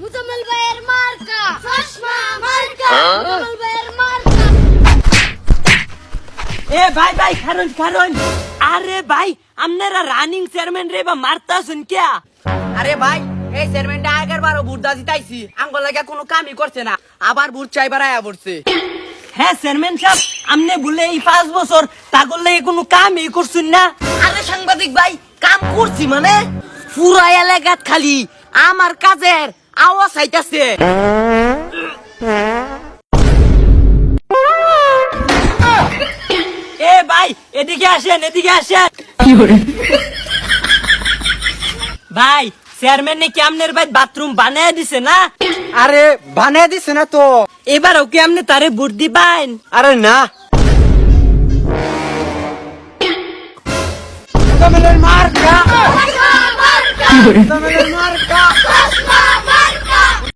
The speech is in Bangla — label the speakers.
Speaker 1: মুজাম্মেল ভাইয়ের মার্কা চশমা মার্কা মুজাম্মেল ভাইয়ের মার্কা।
Speaker 2: এ ভাই ভাই কারণ কারণ আরে ভাই আপনারা রানিং চেয়ারম্যান রে বা মারতাছেন কিয়া?
Speaker 3: আরে ভাই এই চেয়ারম্যানটা আগের বারও ভোট দাজি তাইছি আঙ্গুল লাগা কোনো কামই করছে না, আবার ভোট চাইবার আয়া পড়ছে।
Speaker 2: হ্যাঁ চেয়ারম্যান সাহেব, আপনি বলে এই 5 বছর তাগর লাগে কোনো কামই করছেন না?
Speaker 3: আরে সাংবাদিক ভাই কাম করছি মানে পুরা এলাকাত খালি আমার কাজের আওয়াজ আইতাছে।
Speaker 2: এ ভাই এদিকে আসেন এদিকে আসেন। ভাই চেয়ারম্যান নাকি আপনার ভাই বাথরুম বানায় দিছে না?
Speaker 3: আরে বানিয়ে দিছে না তো।
Speaker 2: এবারও কি আপনি তারে ভোট দিবেন?
Speaker 3: আরে না মুজাম্মেলের মার্কা
Speaker 1: চশমা মার্কা
Speaker 3: মুজাম্মেলের মার্কা
Speaker 1: চশমা মার্কা।